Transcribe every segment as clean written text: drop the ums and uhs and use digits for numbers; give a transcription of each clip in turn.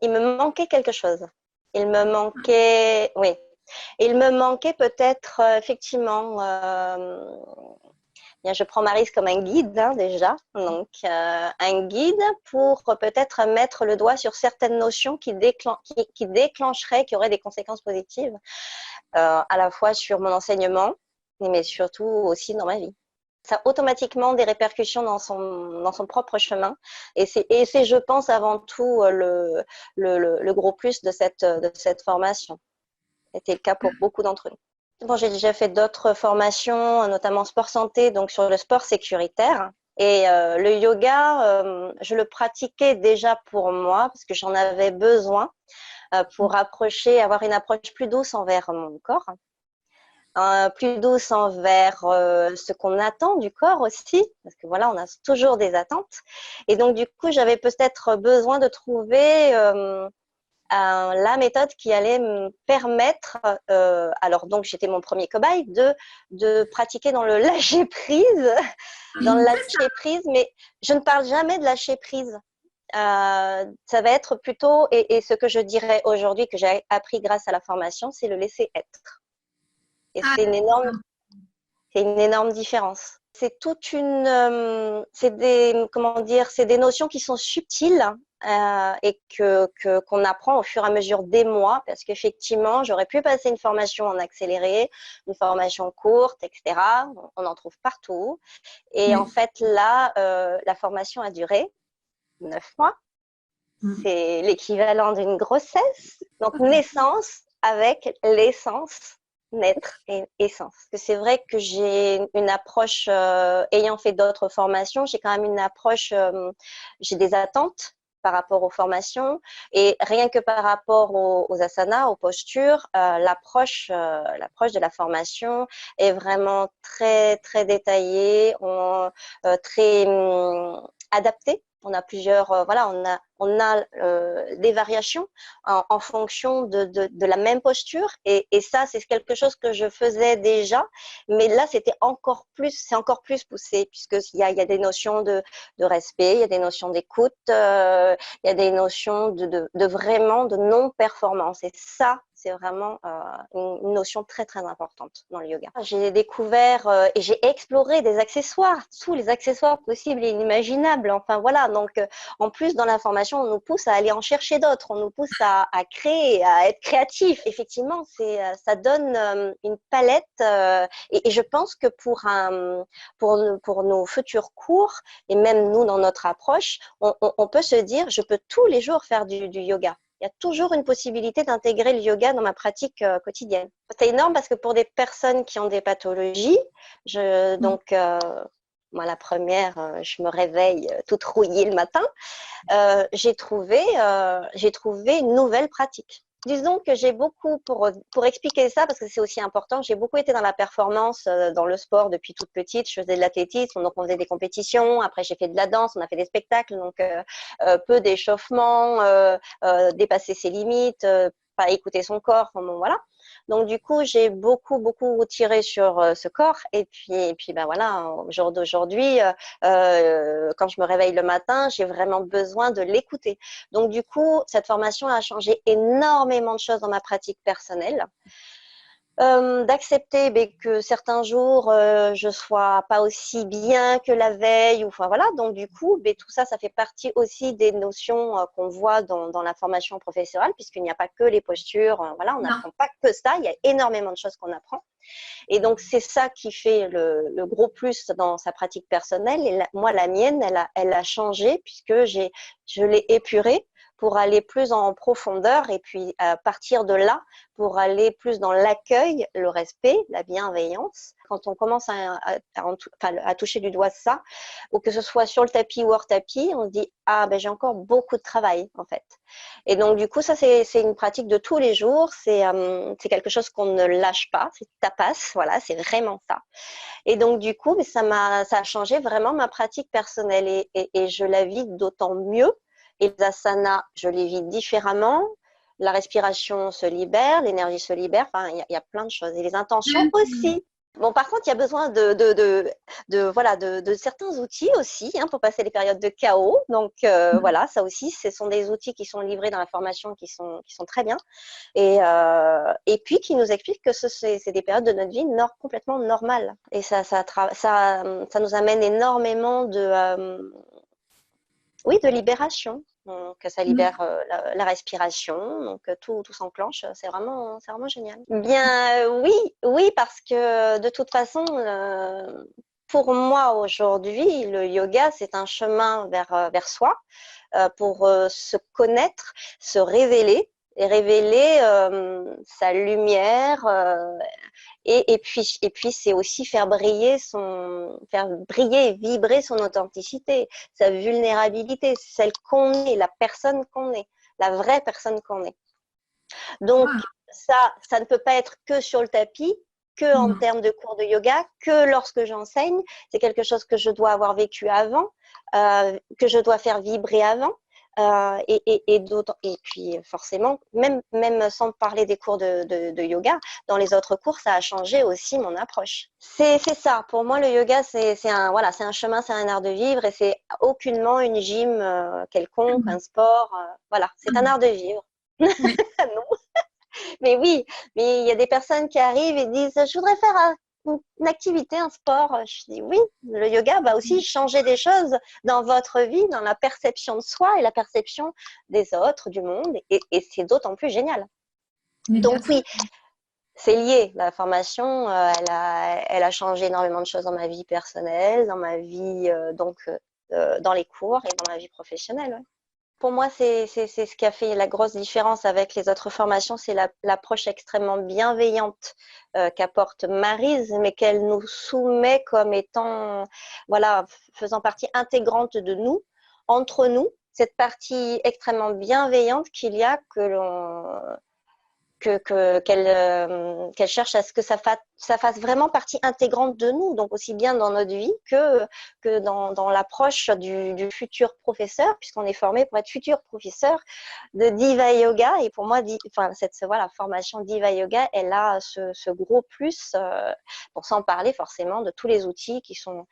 il me manquait quelque chose. Il me manquait, oui, il me manquait peut-être effectivement, bien, je prends Maryse comme un guide hein, déjà, donc un guide pour peut-être mettre le doigt sur certaines notions qui déclencheraient, qui auraient des conséquences positives, à la fois sur mon enseignement, mais surtout aussi dans ma vie. Ça a automatiquement des répercussions dans son propre chemin. Et c'est, je pense, avant tout le gros plus de cette formation. C'était le cas pour beaucoup d'entre nous. Bon, j'ai déjà fait d'autres formations, notamment sport santé, donc sur le sport sécuritaire. Et le yoga, je le pratiquais déjà pour moi, parce que j'en avais besoin pour avoir une approche plus douce envers mon corps. Plus douce envers ce qu'on attend du corps aussi, parce que voilà, on a toujours des attentes. Et donc, du coup, j'avais peut-être besoin de trouver la méthode qui allait me permettre, alors donc j'étais mon premier cobaye, de pratiquer dans le lâcher-prise, dans le lâcher-prise, mais je ne parle jamais de lâcher-prise. Ça va être plutôt, et ce que je dirais aujourd'hui, que j'ai appris grâce à la formation, c'est le laisser être. Et c'est une énorme différence. C'est toute une, c'est des notions qui sont subtiles et qu'on apprend au fur et à mesure des mois, parce qu'effectivement, j'aurais pu passer une formation en accéléré, une formation courte, etc. On en trouve partout. Et en fait, là, la formation a duré 9 mois. C'est l'équivalent d'une grossesse. Donc, naissance avec l'essence, naître et essence. C'est vrai que j'ai une approche, ayant fait d'autres formations, j'ai quand même une approche, j'ai des attentes par rapport aux formations et rien que par rapport aux asanas, aux postures, l'approche de la formation est vraiment très, très détaillée, très adaptée. On a plusieurs, voilà, on a des variations en fonction de la même posture et ça, c'est quelque chose que je faisais déjà, mais là, c'est encore plus poussé puisqu'il y a des notions de respect, il y a des notions d'écoute, il y a des notions vraiment de non-performance et ça, c'est vraiment une notion très, très importante dans le yoga. J'ai découvert et j'ai exploré des accessoires, tous les accessoires possibles et inimaginables. Enfin, voilà. Donc, en plus, dans la formation, on nous pousse à aller en chercher d'autres. On nous pousse à créer, à être créatif. Effectivement, ça donne une palette et je pense que pour nos futurs cours et même nous, dans notre approche, on peut se dire, je peux tous les jours faire du yoga. Il y a toujours une possibilité d'intégrer le yoga dans ma pratique quotidienne. C'est énorme parce que pour des personnes qui ont des pathologies, donc moi la première, je me réveille toute rouillée le matin, j'ai trouvé une nouvelle pratique. Disons que j'ai beaucoup, pour expliquer ça, parce que c'est aussi important, j'ai beaucoup été dans la performance, dans le sport depuis toute petite. Je faisais de l'athlétisme, donc on faisait des compétitions. Après, j'ai fait de la danse, on a fait des spectacles, donc peu d'échauffement, dépasser ses limites, pas écouter son corps, enfin, bon, voilà. Donc du coup, j'ai beaucoup tiré sur ce corps et puis ben voilà, au jour d'aujourd'hui, quand je me réveille le matin, j'ai vraiment besoin de l'écouter. Donc du coup, cette formation a changé énormément de choses dans ma pratique personnelle. D'accepter que certains jours je sois pas aussi bien que la veille ou enfin voilà, donc du coup tout ça fait partie aussi des notions qu'on voit dans la formation professorale puisqu'il n'y a pas que les postures, voilà, on n'apprend pas que ça, il y a énormément de choses qu'on apprend et donc c'est ça qui fait le gros plus dans sa pratique personnelle et moi la mienne elle a changé puisque je l'ai épurée pour aller plus en profondeur et puis à partir de là, pour aller plus dans l'accueil, le respect, la bienveillance. Quand on commence à toucher du doigt ça, ou que ce soit sur le tapis ou hors tapis, on se dit « Ah, ben j'ai encore beaucoup de travail en fait ». Et donc du coup, ça c'est une pratique de tous les jours, c'est quelque chose qu'on ne lâche pas, c'est tapas, voilà, c'est vraiment ça. Et donc du coup, ça a changé vraiment ma pratique personnelle et je la vis d'autant mieux. Et les asanas, je les vis différemment. La respiration se libère, l'énergie se libère. Enfin, il y a plein de choses. Et les intentions aussi. Bon, par contre, il y a besoin voilà, de certains outils aussi hein, pour passer les périodes de chaos. Donc, voilà, ça aussi, ce sont des outils qui sont livrés dans la formation qui sont très bien. Et puis, qui nous expliquent que c'est des périodes de notre vie complètement normales. Et ça nous amène énormément oui, de libération. Donc, ça libère la respiration, donc tout s'enclenche. C'est vraiment génial. Bien, oui, oui, parce que de toute façon, pour moi aujourd'hui, le yoga, c'est un chemin vers soi pour se connaître, se révéler et révéler sa lumière et puis c'est aussi faire briller et vibrer son authenticité, sa vulnérabilité, celle qu'on est, la personne qu'on est, la vraie personne qu'on est. Donc ça ne peut pas être que sur le tapis, que en termes de cours de yoga, que lorsque j'enseigne. C'est quelque chose que je dois avoir vécu avant, que je dois faire vibrer avant. Et puis forcément, même sans parler des cours de yoga, dans les autres cours, ça a changé aussi mon approche. C'est ça. Pour moi, le yoga, c'est un chemin, c'est un art de vivre et c'est aucunement une gym quelconque, un sport. Voilà, c'est un art de vivre. Oui. Non. Mais oui, mais il y a des personnes qui arrivent et disent je voudrais faire une activité, un sport. Je dis oui, le yoga va aussi changer des choses dans votre vie, dans la perception de soi et la perception des autres, du monde, et c'est d'autant plus génial. Mais bien Donc sûr. oui, c'est lié. La formation, elle a changé énormément de choses dans ma vie personnelle, dans ma vie, dans les cours et dans ma vie professionnelle. Ouais. Pour moi, c'est ce qui a fait la grosse différence avec les autres formations, c'est l'approche extrêmement bienveillante qu'apporte Maryse, mais qu'elle nous soumet comme étant, voilà, faisant partie intégrante de nous, entre nous, cette partie extrêmement bienveillante qu'il y a qu'elle cherche à ce que ça fasse vraiment partie intégrante de nous, donc aussi bien dans notre vie que dans l'approche du futur professeur, puisqu'on est formé pour être futur professeur de Diva Yoga. Et pour moi, cette formation Diva Yoga, elle a ce gros plus, pour s'en parler forcément de tous les outils qui sont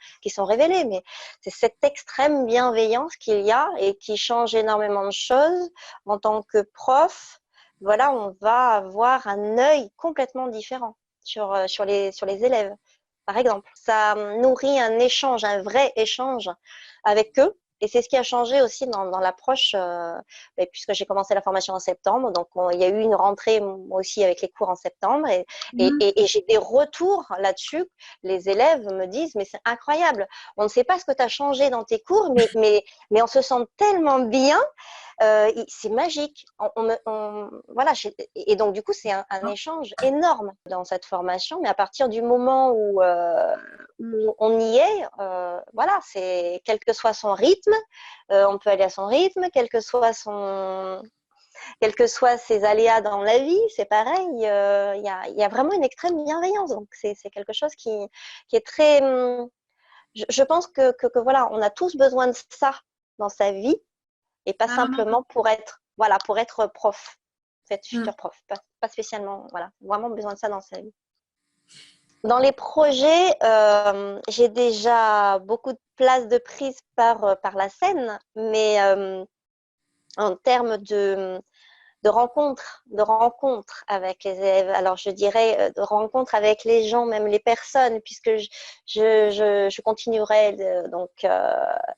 révélés. Mais c'est cette extrême bienveillance qu'il y a et qui change énormément de choses en tant que prof. Voilà, on va avoir un œil complètement différent sur les élèves, par exemple. Ça nourrit un échange, un vrai échange avec eux. Et c'est ce qui a changé aussi dans l'approche, puisque j'ai commencé la formation en septembre. Donc, il y a eu une rentrée, moi aussi, avec les cours en septembre. Et j'ai des retours là-dessus. Les élèves me disent, mais c'est incroyable. On ne sait pas ce que tu as changé dans tes cours, mais on se sent tellement bien. C'est magique. Voilà, et donc, du coup, c'est un échange énorme dans cette formation. Mais à partir du moment où on y est, voilà, c'est quel que soit son rythme, on peut aller à son rythme, quels que soient ses aléas dans la vie, c'est pareil. Il y a vraiment une extrême bienveillance. Donc, c'est quelque chose qui est très. Je pense que voilà, on a tous besoin de ça dans sa vie et pas simplement pour être prof, être futur prof, pas spécialement, voilà, vraiment besoin de ça dans sa vie. Dans les projets, j'ai déjà beaucoup de place de prise par la scène, mais en termes de rencontres avec les élèves. Alors, je dirais de rencontres avec les gens, même les personnes, puisque je continuerai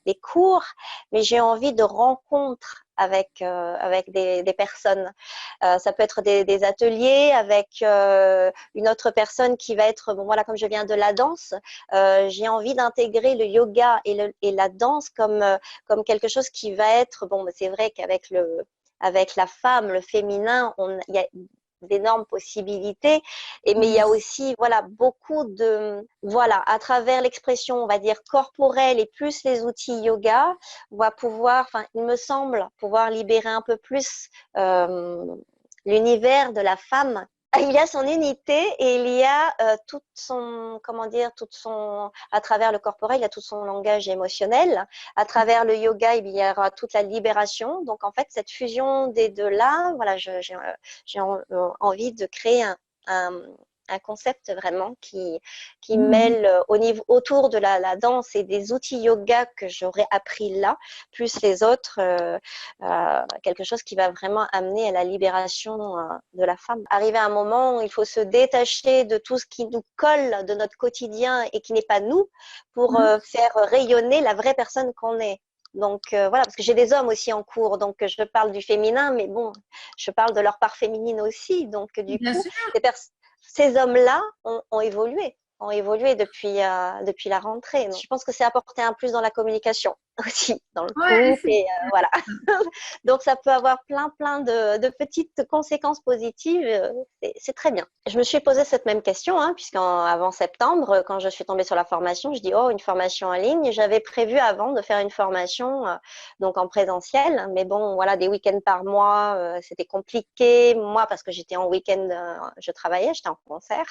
les cours, mais j'ai envie de rencontres avec des personnes. Ça peut être des ateliers avec une autre personne qui va être, bon voilà, comme je viens de la danse, j'ai envie d'intégrer le yoga et la danse comme quelque chose qui va être, bon, c'est vrai avec la femme, le féminin, il y a d'énormes possibilités, mais il y a aussi voilà beaucoup voilà, à travers l'expression, on va dire corporelle et plus les outils yoga, on va pouvoir, enfin il me semble pouvoir libérer un peu plus l'univers de la femme. Il y a son unité et il y a tout son, comment dire, à travers le corporel, il y a tout son langage émotionnel. À travers le yoga, il y aura toute la libération. Donc, en fait, cette fusion des deux-là, voilà, j'ai envie de créer un concept vraiment qui mêle autour de la danse et des outils yoga que j'aurais appris là, plus les autres, quelque chose qui va vraiment amener à la libération de la femme. Arriver à un moment où il faut se détacher de tout ce qui nous colle de notre quotidien et qui n'est pas nous pour faire rayonner la vraie personne qu'on est. Donc voilà, parce que j'ai des hommes aussi en cours, donc je parle du féminin, mais bon, je parle de leur part féminine aussi. Donc du Bien coup, sûr. ces hommes-là ont évolué depuis la rentrée. Donc, je pense que c'est apporter un plus dans la communication aussi, dans le Ouais, couple, et voilà. Donc ça peut avoir plein de petites conséquences positives. C'est très bien. Je me suis posé cette même question, hein, puisqu'avant septembre, quand je suis tombée sur la formation, je dis oh, une formation en ligne. J'avais prévu avant de faire une formation donc en présentiel, mais bon, voilà, des week-ends par mois, c'était compliqué. Moi, parce que j'étais en week-end, je travaillais, j'étais en concert.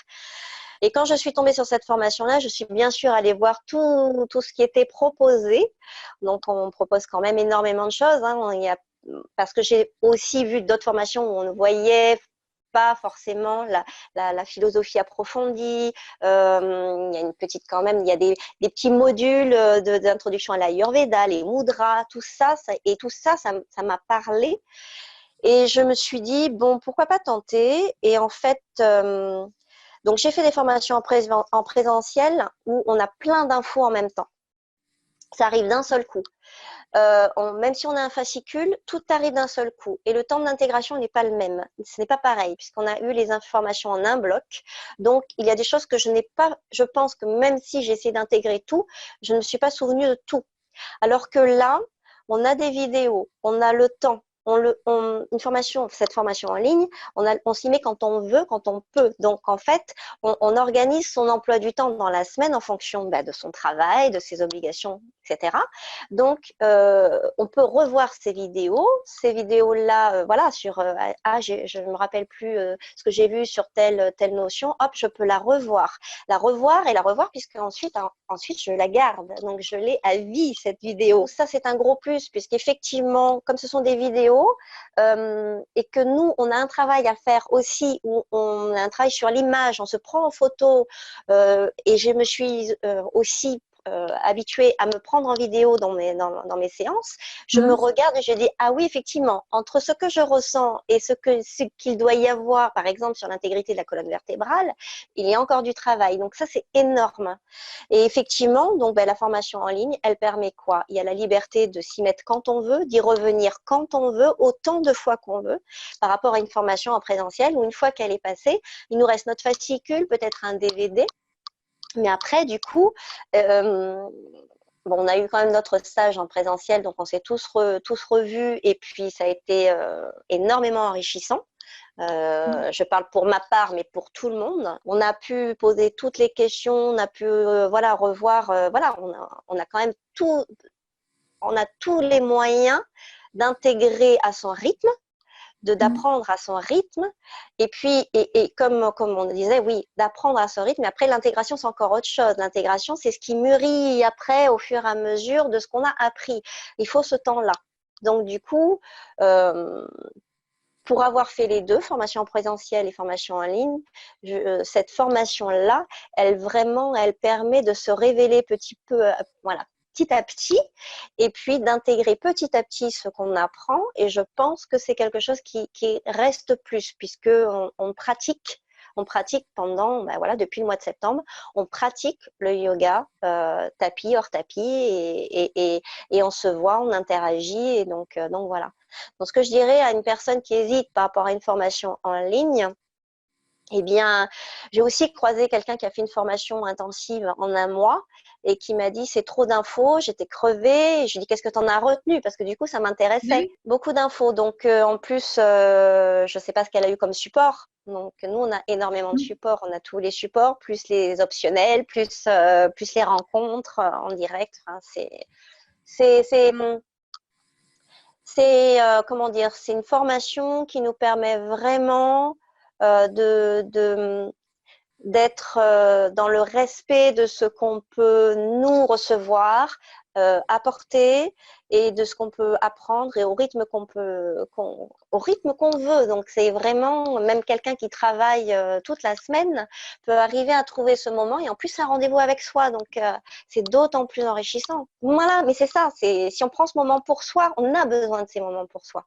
Et quand je suis tombée sur cette formation-là, je suis bien sûr allée voir tout ce qui était proposé. Donc, on propose quand même énormément de choses. Hein. Parce que j'ai aussi vu d'autres formations où on ne voyait pas forcément la philosophie approfondie. Il y a une petite quand même, il y a des petits modules d'introduction à l'Ayurveda, les mudras, tout ça ça m'a parlé. Et je me suis dit, bon, pourquoi pas tenter? Et en fait, donc j'ai fait des formations en présentiel où on a plein d'infos en même temps. Ça arrive d'un seul coup. Même si on a un fascicule, tout arrive d'un seul coup. Et le temps d'intégration n'est pas le même. Ce n'est pas pareil, puisqu'on a eu les informations en un bloc. Donc, il y a des choses que je n'ai pas, je pense que même si j'ai essayé d'intégrer tout, je ne me suis pas souvenue de tout. Alors que là, on a des vidéos, on a le temps. Cette formation en ligne, on s'y met quand on veut, quand on peut. Donc, en fait, on organise son emploi du temps dans la semaine en fonction de son travail, de ses obligations, etc. Donc, on peut revoir ces vidéos. Ces vidéos-là, voilà, je ne me rappelle plus ce que j'ai vu sur telle notion. Hop, je peux la revoir et la revoir, puisque ensuite je la garde. Donc, je l'ai à vie, cette vidéo. Ça, c'est un gros plus, puisqu'effectivement, comme ce sont des vidéos, et que nous, on a un travail à faire aussi, où on a un travail sur l'image, on se prend en photo, et je me suis aussi habituée à me prendre en vidéo dans mes séances. Je me regarde et je dis, ah oui, effectivement, entre ce que je ressens et ce qu'il doit y avoir, par exemple, sur l'intégrité de la colonne vertébrale, il y a encore du travail. Donc ça, c'est énorme. Et effectivement, donc, la formation en ligne, elle permet quoi? Il y a la liberté de s'y mettre quand on veut, d'y revenir quand on veut, autant de fois qu'on veut, par rapport à une formation en présentiel où une fois qu'elle est passée, il nous reste notre fascicule, peut-être un DVD. Mais après, du coup, on a eu quand même notre stage en présentiel, donc on s'est tous revus, et puis ça a été énormément enrichissant. Je parle pour ma part, mais pour tout le monde. On a pu poser toutes les questions, on a pu revoir. On a quand même on a tous les moyens d'intégrer à son rythme, d'apprendre à son rythme, et puis comme on disait, oui, d'apprendre à son rythme. Mais après, l'intégration, c'est encore autre chose. L'intégration, c'est ce qui mûrit après au fur et à mesure de ce qu'on a appris. Il faut ce temps-là. Donc du coup, pour avoir fait les deux, formation en présentiel et formation en ligne, cette formation-là, elle permet de se révéler petit à petit, et puis d'intégrer petit à petit ce qu'on apprend. Et je pense que c'est quelque chose qui reste plus, puisque on pratique. On pratique depuis le mois de septembre, on pratique le yoga, tapis, hors tapis, et on se voit, on interagit, et donc voilà. Donc, ce que je dirais à une personne qui hésite par rapport à une formation en ligne, eh bien, j'ai aussi croisé quelqu'un qui a fait une formation intensive en un mois et qui m'a dit c'est trop d'infos, j'étais crevée. Et je lui ai dit qu'est-ce que tu en as retenu, parce que du coup ça m'intéressait. Beaucoup d'infos. Donc en plus, je ne sais pas ce qu'elle a eu comme support. Donc nous on a énormément de supports, on a tous les supports, plus les optionnels, plus les rencontres en direct. Enfin, comment dire, c'est une formation qui nous permet vraiment d'être dans le respect de ce qu'on peut nous recevoir, apporter et de ce qu'on peut apprendre et au rythme au rythme qu'on veut. Donc, c'est vraiment, même quelqu'un qui travaille toute la semaine peut arriver à trouver ce moment et en plus, c'est un rendez-vous avec soi. Donc, c'est d'autant plus enrichissant. Voilà, mais c'est ça, si on prend ce moment pour soi, on a besoin de ces moments pour soi.